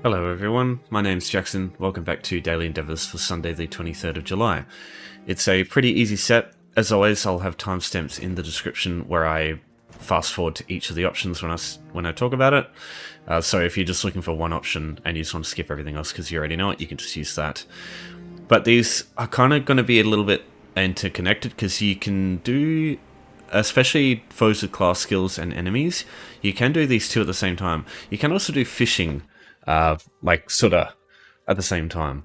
Hello everyone, my name's Jackson. Welcome back to Daily Endeavours for Sunday the 23rd of July. It's a pretty easy set. As always, I'll have timestamps in the description where I fast forward to each of the options when I talk about it. So if you're just looking for one option and you just want to skip everything else because you already know it, you can just use that. But these are kind of going to be a little bit interconnected because you can do, especially foes with class skills and enemies, you can do these two at the same time. You can also do fishing like sorta at the same time.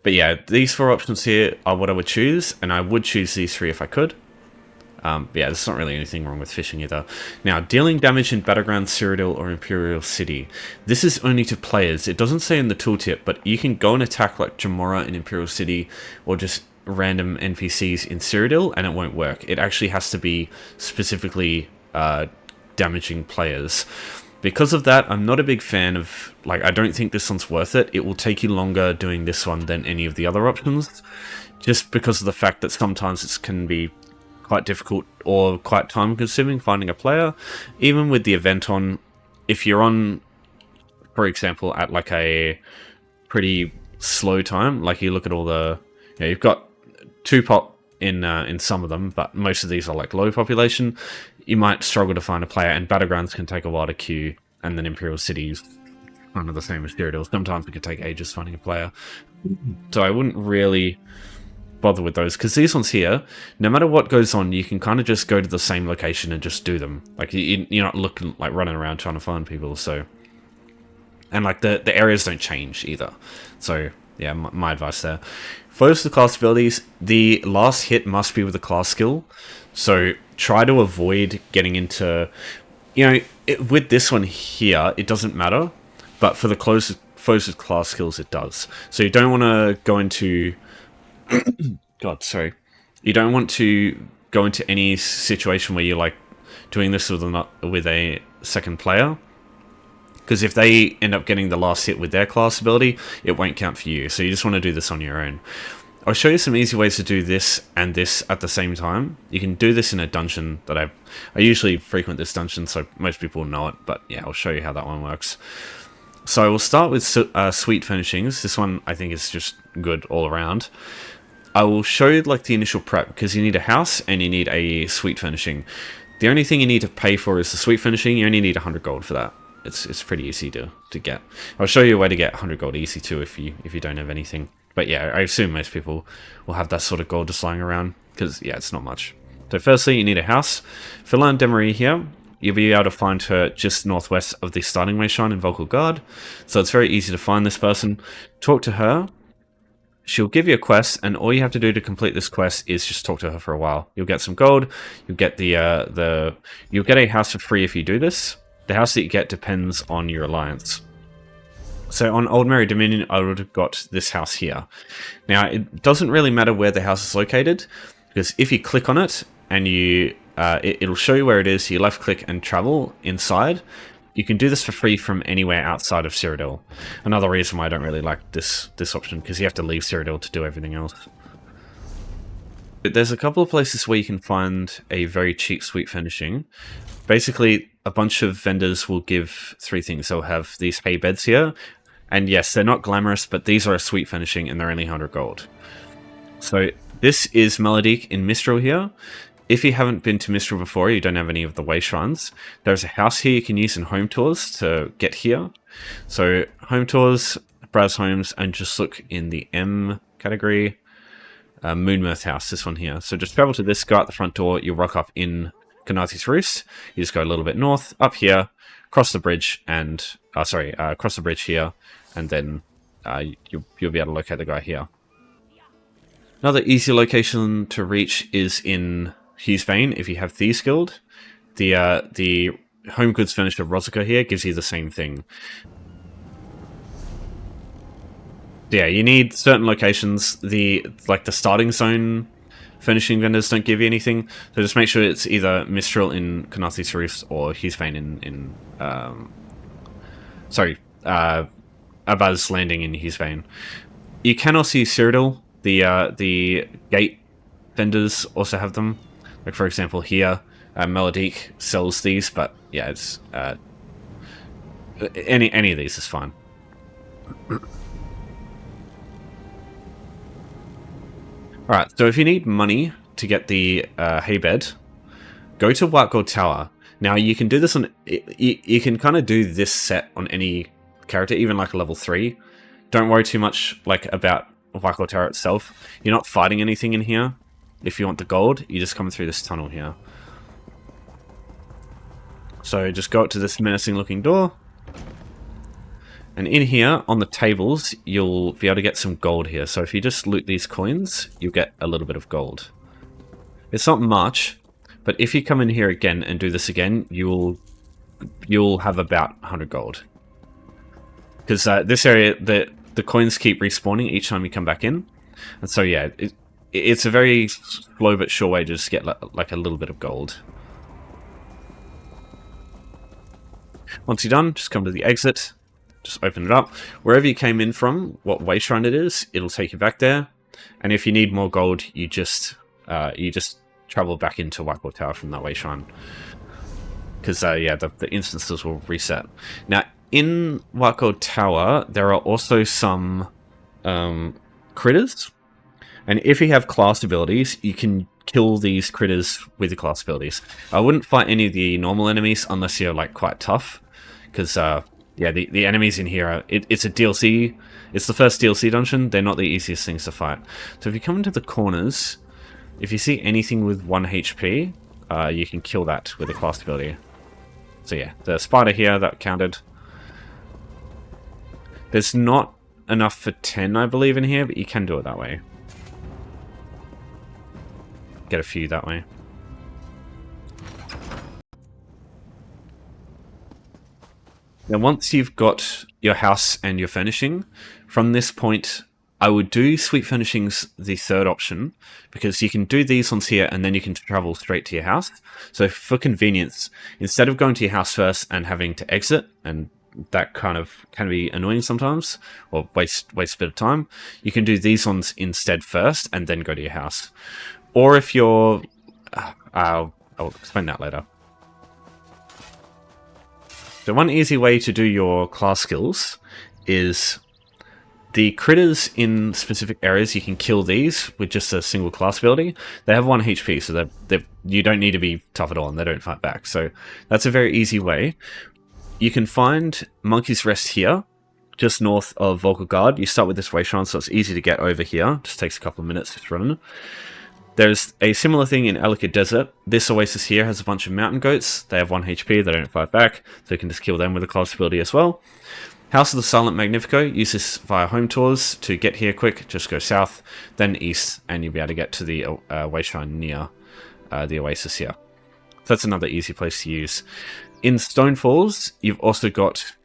But yeah, these four options here are what I would choose, and I would choose these three if I could. Yeah, there's not really anything wrong with fishing either. Now, dealing damage in Battlegrounds, Cyrodiil, or Imperial City. This is only to players. It doesn't say in the tooltip, but you can go and attack like Jamora in Imperial City, or just random NPCs in Cyrodiil, and it won't work. It actually has to be specifically damaging players. Because of that, I'm not a big fan of, like, I don't think this one's worth it. It will take you longer doing this one than any of the other options, just because of the fact that sometimes it can be quite difficult or quite time consuming finding a player. Even with the event on, if you're on, for example, at like a pretty slow time, like you look at all the, you've got 2 pop in some of them, but most of these are like low population. You might struggle to find a player, and Battlegrounds can take a while to queue, and then Imperial Cities kind of the same as Cyrodiil. Sometimes it can take ages finding a player. So I wouldn't really bother with those, because these ones here, no matter what goes on, you can kind of just go to the same location and just do them. Like, you're not looking, like, running around trying to find people, so... And, like, the areas don't change either. So, yeah, my advice there. First, the class abilities, the last hit must be with a class skill. So try to avoid getting into, with this one here, it doesn't matter. But for the foes with class skills, it does. So you don't want to go into, you don't want to go into any situation where you're like doing this with a second player. Because if they end up getting the last hit with their class ability, it won't count for you. So you just want to do this on your own. I'll show you some easy ways to do this and this at the same time. You can do this in a dungeon that I usually frequent this dungeon, so most people know it. But yeah, I'll show you how that one works. So we'll start with Sweet Furnishings. This one I think is just good all around. I will show you like the initial prep, because you need a house and you need a Sweet Furnishing. The only thing you need to pay for is the Sweet Furnishing. You only need 100 gold for that. It's pretty easy to get. I'll show you a way to get 100 gold easy too if you don't have anything. But yeah, I assume most people will have that sort of gold just lying around, because yeah, it's not much. So firstly, you need a house. Philan Demery here. You'll be able to find her just northwest of the starting wayshrine in Vocal Guard. So it's very easy to find this person. Talk to her. She'll give you a quest, and all you have to do to complete this quest is just talk to her for a while. You'll get some gold. You'll get you'll get a house for free if you do this. The house that you get depends on your alliance. So on Old Merry Dominion, I would have got this house here. Now, it doesn't really matter where the house is located, because if you click on it and it'll show you where it is. You left click and travel inside. You can do this for free from anywhere outside of Cyrodiil. Another reason why I don't really like this option, because you have to leave Cyrodiil to do everything else. But there's a couple of places where you can find a very cheap Sweet Furnishing. Basically, a bunch of vendors will give 3 things. They'll have these hay beds here, and yes, they're not glamorous, but these are a Sweet Furnishing, and they're only 100 gold. So this is Melodique in Mistral here. If you haven't been to Mistral before, you don't have any of the way shrines, there's a house here you can use in home tours to get here. So home tours, browse homes, and just look in the M category. Moonmirth house, this one here. So just travel to this, go out the front door, you'll rock up in Canathi's Roost. You just go a little bit north, up here, cross the bridge, and cross the bridge here, and then you'll be able to locate the guy here. Another easy location to reach is in Hughes Vein if you have Thieves Guild. The home goods finisher Rosica here gives you the same thing. Yeah, you need certain locations. The starting zone furnishing vendors don't give you anything, so just make sure it's either Mistral in Canathi's Roost or Hughes Vein in Abaz Landing in Hughes Vein. You can also use Cyrodiil. The gate vendors also have them. Like for example here, Melodique sells these, but yeah, it's any of these is fine. Alright, so if you need money to get the hay bed, go to White Gold Tower. Now you can do this on... You can kind of do this set on any character, even like a level 3. Don't worry too much like about White Gold Tower itself. You're not fighting anything in here. If you want the gold, you just come through this tunnel here. So just go up to this menacing looking door. And in here, on the tables, you'll be able to get some gold here. So if you just loot these coins, you'll get a little bit of gold. It's not much, but if you come in here again and do this again, you'll have about 100 gold. Because this area, the coins keep respawning each time you come back in. And so yeah, it's a very slow but sure way to just get like a little bit of gold. Once you're done, just come to the exit. Just open it up. Wherever you came in from, what way shrine it is, it'll take you back there. And if you need more gold, you just travel back into White Gold Tower from that way shrine. Because yeah, the instances will reset. Now, in White Gold Tower, there are also some critters. And if you have class abilities, you can kill these critters with the class abilities. I wouldn't fight any of the normal enemies unless you're like quite tough. Because yeah, the enemies in here, it's a DLC. It's the first DLC dungeon. They're not the easiest things to fight. So if you come into the corners, if you see anything with 1 HP, you can kill that with a class ability. So yeah, the spider here, that counted. There's not enough for 10, I believe, in here, but you can do it that way. Get a few that way. Now, once you've got your house and your furnishing, from this point, I would do Sweet Furnishings the third option, because you can do these ones here, and then you can travel straight to your house. So for convenience, instead of going to your house first and having to exit, and that kind of can be annoying sometimes, or waste a bit of time, you can do these ones instead first, and then go to your house. Or if you're... I'll explain that later. So one easy way to do your class skills is the critters in specific areas. You can kill these with just a single class ability. They have 1 HP, so you don't need to be tough at all, and they don't fight back. So that's a very easy way. You can find Monkey's Rest here, just north of Vocal Guard. You start with this way shrine, so it's easy to get over here. Just takes a couple of minutes to run. There's a similar thing in Ellicott Desert. This oasis here has a bunch of mountain goats. They have 1 HP, they don't fight back, so you can just kill them with a class ability as well. House of the Silent Magnifico, use this via home tours to get here quick. Just go south, then east, and you'll be able to get to the way shrine near the oasis here. So that's another easy place to use. In Stone Falls, you've also got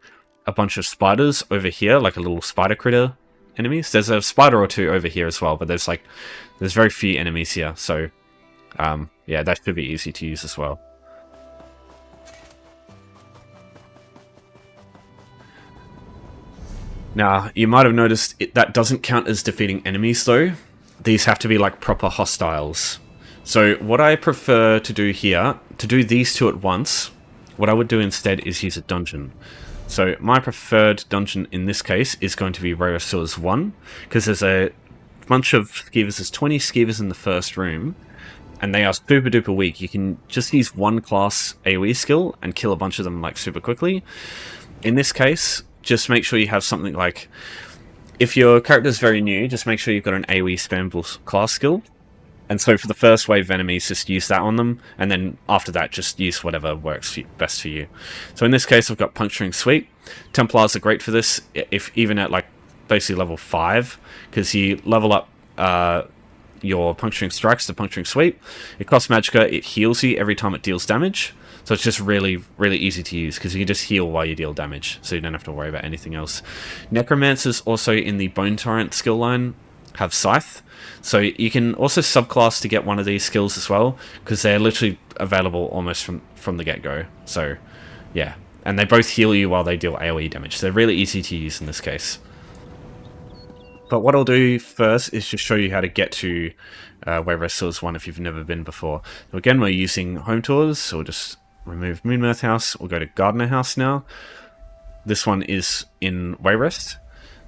a bunch of spiders over here, like a little spider critter enemies. There's a spider or two over here as well, but there's very few enemies here, so yeah, that should be easy to use as well. Now, you might have noticed that doesn't count as defeating enemies though. These have to be like proper hostiles. So what I prefer to do here, to do these two at once, what I would do instead is use a dungeon. So my preferred dungeon in this case is going to be Rarosurs 1, because there's a bunch of skeevers. There's 20 skeevers in the first room, and they are super duper weak. You can just use 1 class AoE skill and kill a bunch of them like super quickly. In this case, just make sure you have something like, if your character is very new, just make sure you've got an AoE spammable class skill. And so for the first wave of enemies, just use that on them, and then after that, just use whatever works best for you. So in this case, I've got Puncturing Sweep. Templars are great for this, if even at like basically level 5, because you level up your Puncturing Strikes to Puncturing Sweep. It costs Magicka, it heals you every time it deals damage. So it's just really, really easy to use, because you can just heal while you deal damage, so you don't have to worry about anything else. Necromancers also in the Bone Torrent skill line have Scythe. So you can also subclass to get one of these skills as well, because they're literally available almost from the get-go. So yeah, and they both heal you while they deal AoE damage. So they're really easy to use in this case. But what I'll do first is just show you how to get to Rarosurs 1 if you've never been before. So again, we're using home tours, so we'll just remove Moonmirth House. We'll go to Gardener House now. This one is in Wayrest.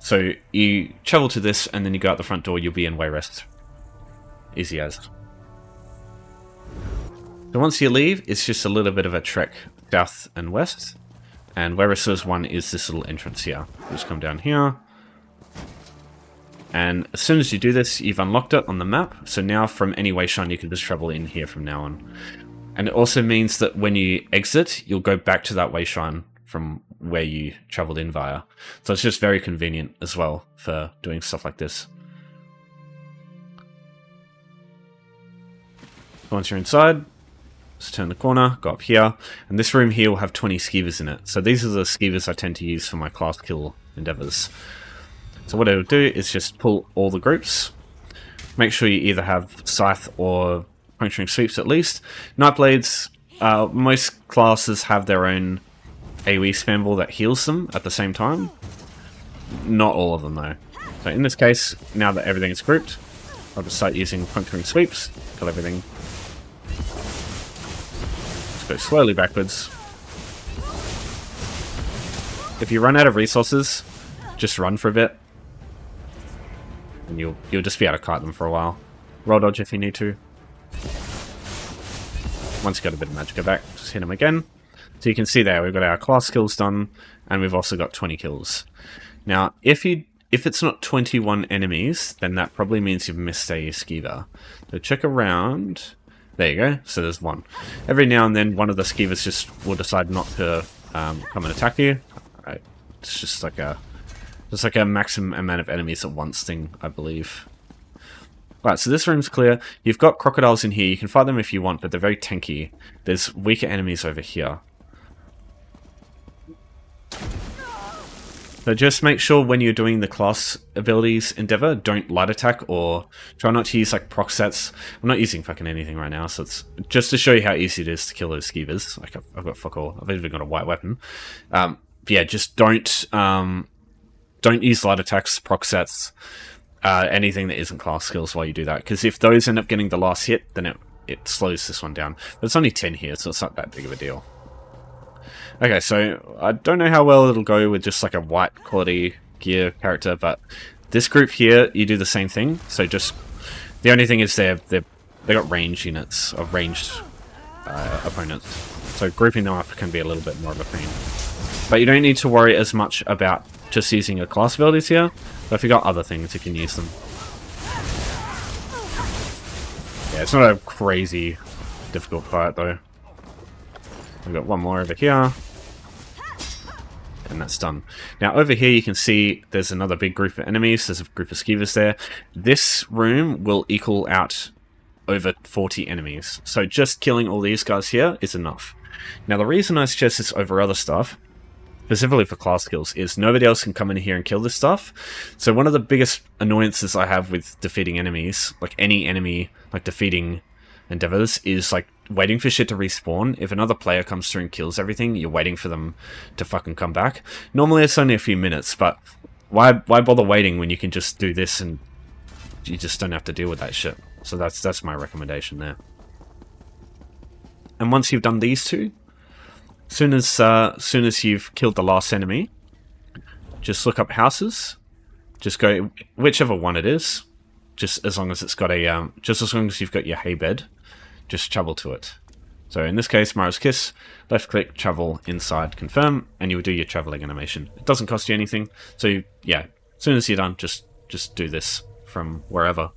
So you travel to this, and then you go out the front door, you'll be in Wayrest. Easy as. So once you leave, it's just a little bit of a trek south and west. And Wayrest's one is this little entrance here. You just come down here. And as soon as you do this, you've unlocked it on the map. So now from any wayshrine, you can just travel in here from now on. And it also means that when you exit, you'll go back to that wayshrine from where you traveled in via. So it's just very convenient as well for doing stuff like this. Once you're inside, just turn the corner, go up here, and this room here will have 20 skeevers in it. So these are the skeevers I tend to use for my class kill endeavors. So what it'll do is just pull all the groups. Make sure you either have Scythe or Puncturing Sweeps at least. Nightblades, most classes have their own AoE spam ball that heals them at the same time. Not all of them though. So in this case, now that everything is grouped, I'll just start using Puncturing Sweeps, kill everything. Just go slowly backwards. If you run out of resources, just run for a bit. And you'll just be able to kite them for a while. Roll dodge if you need to. Once you got a bit of magic, go back, just hit them again. So you can see there, we've got our class kills done, and we've also got 20 kills. Now, if it's not 21 enemies, then that probably means you've missed a skeever. So check around. There you go. So there's one. Every now and then, one of the skeevers just will decide not to come and attack you. Right. It's just like a maximum amount of enemies at once thing, I believe. Right, so this room's clear. You've got crocodiles in here. You can fight them if you want, but they're very tanky. There's weaker enemies over here. So just make sure when you're doing the class abilities endeavor, don't light attack or try not to use like proc sets. I'm not using fucking anything right now, so it's just to show you how easy it is to kill those skeevers. Like I've got fuck all. I've even got a white weapon. But yeah, just don't use light attacks, proc sets, anything that isn't class skills while you do that. Because if those end up getting the last hit, then it slows this one down. But it's only 10 here, so it's not that big of a deal. Okay, so I don't know how well it'll go with just like a white quality gear character, but this group here, you do the same thing. So just the only thing is they got range units of ranged opponents. So grouping them up can be a little bit more of a pain. But you don't need to worry as much about just using your class abilities here. But if you've got other things, you can use them. Yeah, it's not a crazy difficult fight though. We've got one more over here. And that's done. Now over here you can see there's another big group of enemies. There's a group of skeevers there. This room will equal out over 40 enemies. So just killing all these guys here is enough. Now the reason I suggest this over other stuff, specifically for class kills, is nobody else can come in here and kill this stuff. So one of the biggest annoyances I have with defeating enemies, like any enemy, like defeating endeavors, is like waiting for shit to respawn. If another player comes through and kills everything, you're waiting for them to fucking come back. Normally it's only a few minutes, but why bother waiting when you can just do this and you just don't have to deal with that shit? So that's my recommendation there. And once you've done these two, soon as you've killed the last enemy, just look up houses. Just go whichever one it is. Just as long as it's got a just as long as you've got your hay bed, just travel to it. So in this case, Mara's Kiss, left click, travel inside, confirm, and you will do your traveling animation. It doesn't cost you anything. So yeah, as soon as you're done, just do this from wherever.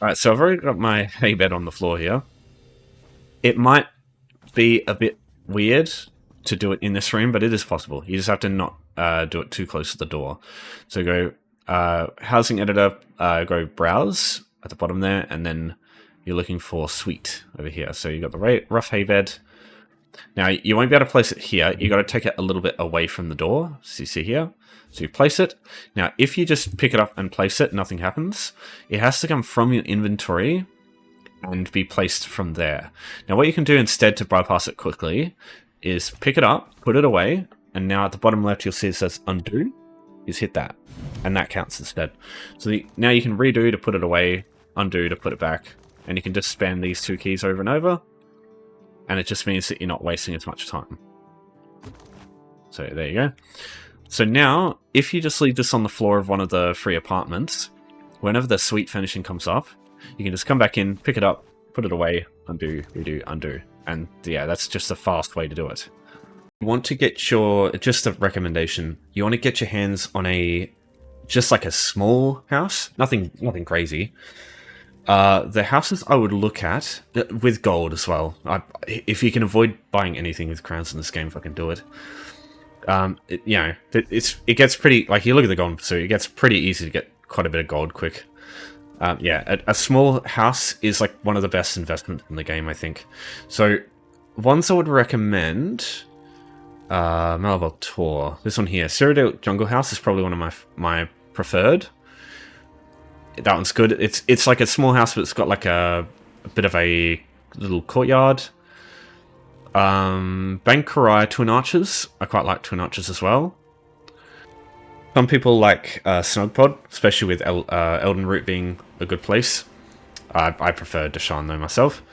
Alright, so I've already got my hay bed on the floor here. It might be a bit weird to do it in this room, but it is possible. You just have to not do it too close to the door. So go housing editor, go browse at the bottom there, and then you're looking for suite over here. So you've got the rough hay bed. Now you won't be able to place it here. You got to take it a little bit away from the door. So you see here. So you place it. Now if you just pick it up and place it, nothing happens. It has to come from your inventory and be placed from there. Now what you can do instead to bypass it quickly is pick it up, put it away, and now at the bottom left you'll see it says undo. Just hit that, and that counts instead. So now you can redo to put it away, undo to put it back, and you can just spam these two keys over and over, and it just means that you're not wasting as much time. So there you go. So now, if you just leave this on the floor of one of the free apartments, whenever the suite finishing comes up, you can just come back in, pick it up, put it away, undo, redo, undo. And yeah, that's just a fast way to do it. You want to get just a recommendation, you want to get your hands on just like a small house, nothing crazy. The houses I would look at, with gold as well. If you can avoid buying anything with crowns in this game, fucking do it. It gets pretty, like, you look at the golden pursuit, it gets pretty easy to get quite a bit of gold quick. A small house is like one of the best investments in the game, I think. So, ones I would recommend, Malabal Tor, this one here, Cyrodiil Jungle House is probably one of my preferred. That one's good. It's like a small house, but it's got like a bit of a little courtyard. Bankarai Twin Arches. I quite like Twin Arches as well. Some people like Snugpod, especially with Elden Root being a good place. I prefer Deshaan though myself.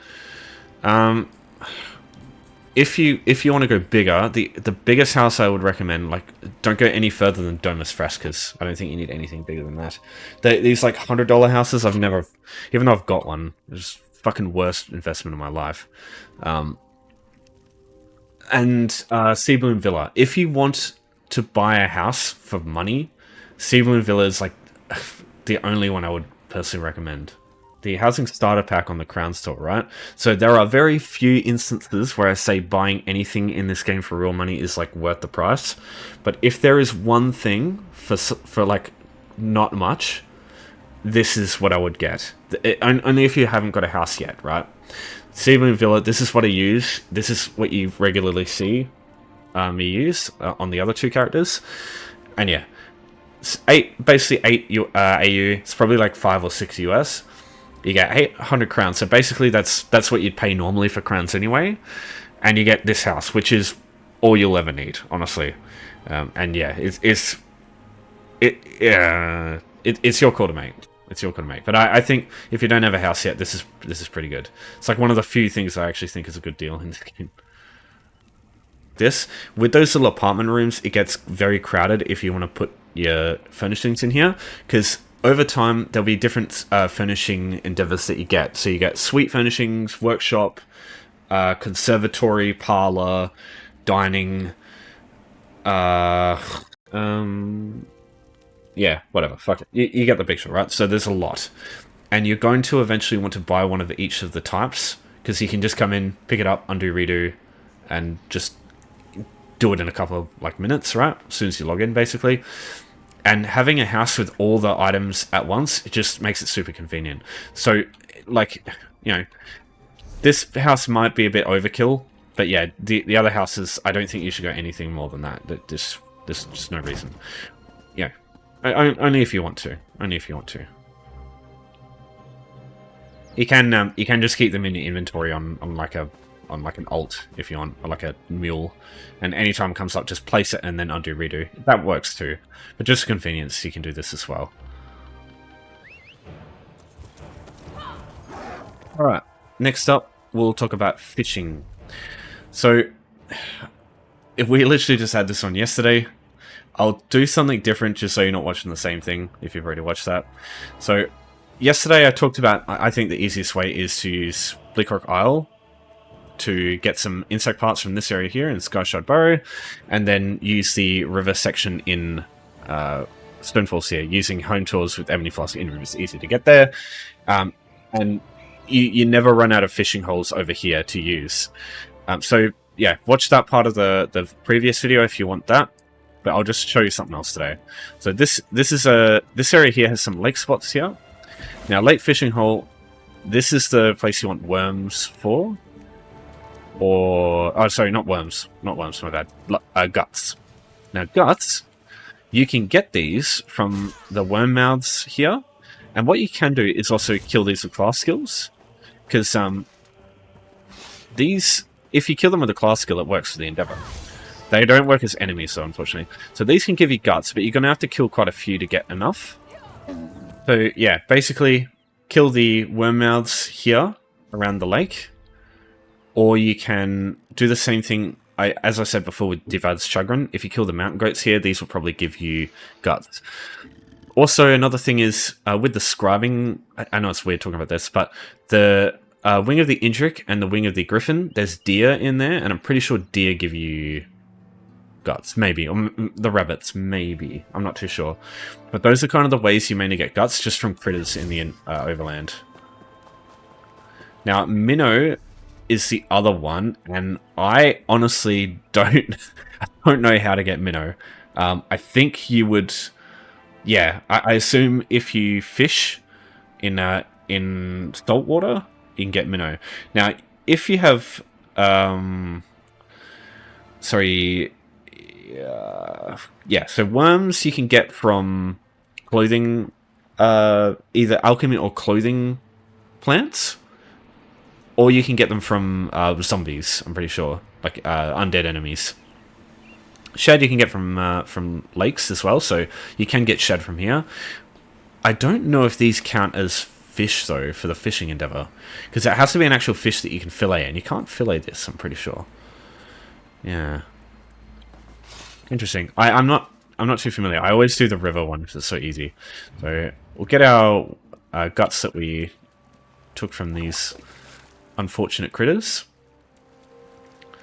If you want to go bigger, the biggest house I would recommend, like, don't go any further than Domus Frescas. I don't think you need anything bigger than that. These like $100 houses, I've never, even though I've got one, it's fucking worst investment of my life. Seabloom Villa. If you want to buy a house for money, Seabloom Villa is like the only one I would personally recommend. The housing starter pack on the Crown Store, right? So there are very few instances where I say buying anything in this game for real money is like worth the price. But if there is one thing for like not much, this is what I would get. Only if you haven't got a house yet, right? Seabloom Villa, this is what I use. This is what you regularly see me use on the other two characters. And yeah, basically 8 AU. It's probably like 5 or 6 US. You get 800 crowns. So basically that's what you'd pay normally for crowns anyway. And you get this house, which is all you'll ever need, honestly. And yeah, it's your call to make. It's your call to make. But I think if you don't have a house yet, this is pretty good. It's like one of the few things I actually think is a good deal in this game. With those little apartment rooms, it gets very crowded if you want to put your furnishings in here, because over time there'll be different furnishing endeavors that you get. So you get suite furnishings, workshop, conservatory, parlor, dining, yeah, whatever, fuck it. You get the picture, right? So there's a lot. And you're going to eventually want to buy one of each of the types, because you can just come in, pick it up, undo, redo, and just do it in a couple of like minutes, right? As soon as you log in, basically. And having a house with all the items at once, it just makes it super convenient. So, like, you know, this house might be a bit overkill, but yeah, the other houses, I don't think you should go anything more than that. There's just no reason. Yeah, only if you want to. Only if you want to. You can just keep them in your inventory on like an alt if you want, or like a mule, and anytime it comes up, just place it and then undo redo. That works too, but just for convenience, you can do this as well. All right, next up, we'll talk about fishing. So, if we literally just had this on yesterday, I'll do something different just so you're not watching the same thing if you've already watched that. So, yesterday I talked about, I think the easiest way is to use Bleakrock Isle to get some insect parts from this area here in Skyshard Burrow, and then use the river section in Stonefalls here, using home tours with Ebony Flask in river. It's easy to get there, and you never run out of fishing holes over here to use. So yeah, watch that part of the previous video if you want that, but I'll just show you something else today. So this area here has some lake spots here. Now, lake fishing hole, this is the place you want worms for. Or, oh, sorry, not worms, my bad. Guts. Now, guts, you can get these from the worm mouths here, and what you can do is also kill these with class skills, because these, if you kill them with a class skill, it works for the Endeavor. They don't work as enemies, though, unfortunately. So these can give you guts, but you're going to have to kill quite a few to get enough. So, yeah, basically, kill the worm mouths here around the lake. Or you can do the same thing as I said before with Divad's Chagrin, if you kill the mountain goats here, these will probably give you guts. Also, another thing is, with the scribing, I know it's weird talking about this, but the wing of the Indrik and the wing of the Griffin, there's deer in there, and I'm pretty sure deer give you guts, maybe. Or the rabbits, maybe. I'm not too sure. But those are kind of the ways you mainly get guts, just from critters in the overland. Now, Minnow is the other one, and I honestly don't, I don't know how to get Minnow. I think you would... Yeah, I assume if you fish in salt water, you can get minnow. Now, if you have, yeah, so worms you can get from clothing, either alchemy or clothing plants, or you can get them from zombies. I'm pretty sure, like undead enemies. Shad you can get from lakes as well, so you can get shad from here. I don't know if these count as fish, though, for the fishing endeavour. Because it has to be an actual fish that you can fillet, and you can't fillet this, I'm pretty sure. Yeah. Interesting. I'm not too familiar. I always do the river one, because it's so easy. So, we'll get our guts that we took from these unfortunate critters.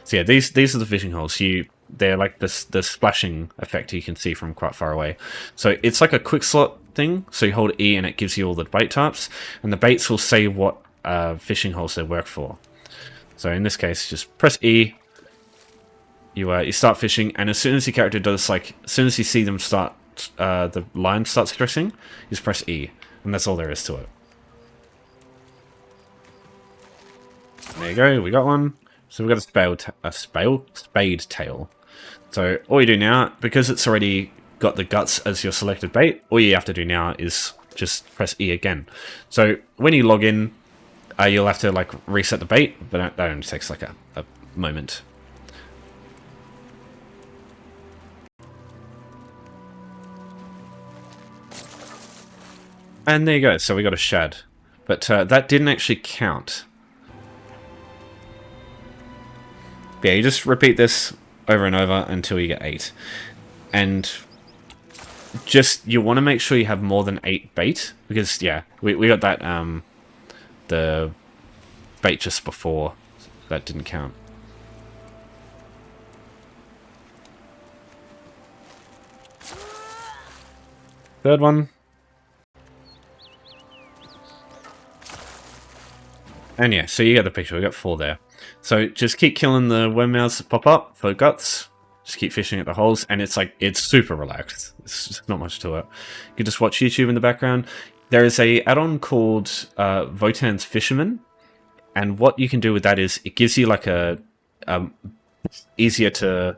So yeah, these are the fishing holes. They're like the splashing effect you can see from quite far away. So it's like a quick slot thing. So you hold E and it gives you all the bait types, and the baits will say what fishing holes they work for. So in this case, just press E. You start fishing, and as soon as your character does, like, as soon as you see them start, the line starts stressing, you just press E, and that's all there is to it. There you go. We got one. So we've got a spade tail. So all you do now, because it's already got the guts as your selected bait, all you have to do now is just press E again. So when you log in, you'll have to like reset the bait, but that only takes like a moment. And there you go. So we got a shad, but that didn't actually count. Yeah, you just repeat this over and over until you get 8. And just, you want to make sure you have more than 8 bait, because, yeah, we got that, the bait just before, that didn't count. Third one. And yeah, so you get the picture, we got 4 there. So just keep killing the worm mouths that pop up for guts. Just keep fishing at the holes, and it's like, it's super relaxed. It's not much to it. You can just watch YouTube in the background. There is a add-on called Votan's Fisherman, and what you can do with that is it gives you like a easier to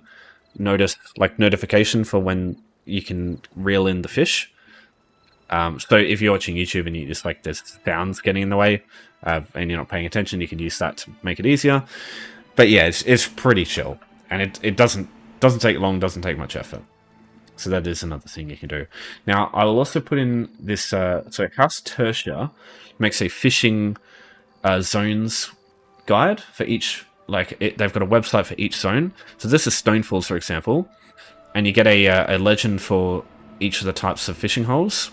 notice like notification for when you can reel in the fish. So if you're watching YouTube and you just like there's sounds getting in the way and you're not paying attention, you can use that to make it easier. But yeah, it's pretty chill, and it doesn't take long, doesn't take much effort. So that is another thing you can do. Now I will also put in this. So House Tertia makes a fishing zones guide for each. Like they've got a website for each zone. So this is Stonefalls, for example, and you get a legend for each of the types of fishing holes.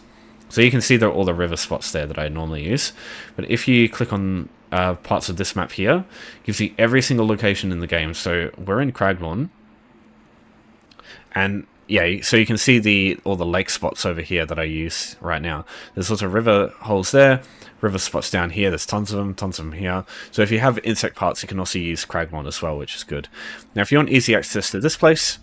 So you can see all the river spots there that I normally use. But if you click on parts of this map here, it gives you every single location in the game. So we're in Craglorn. And yeah, so you can see all the lake spots over here that I use right now. There's lots of river holes there, river spots down here. There's tons of them here. So if you have insect parts, you can also use Craglorn as well, which is good. Now, if you want easy access to this place,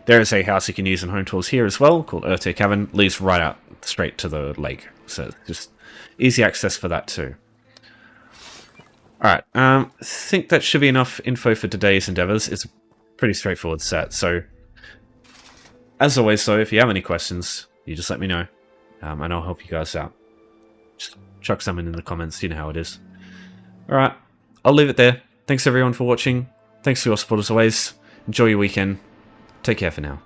there is a house you can use in Home Tools here as well, called Urte Cavern. Leads right out straight to the lake. So just easy access for that too. Alright, I think that should be enough info for today's endeavours. It's a pretty straightforward set. So, as always, though, if you have any questions, you just let me know. And I'll help you guys out. Just chuck something in the comments, you know how it is. Alright, I'll leave it there. Thanks everyone for watching. Thanks for your support as always. Enjoy your weekend. Take care for now.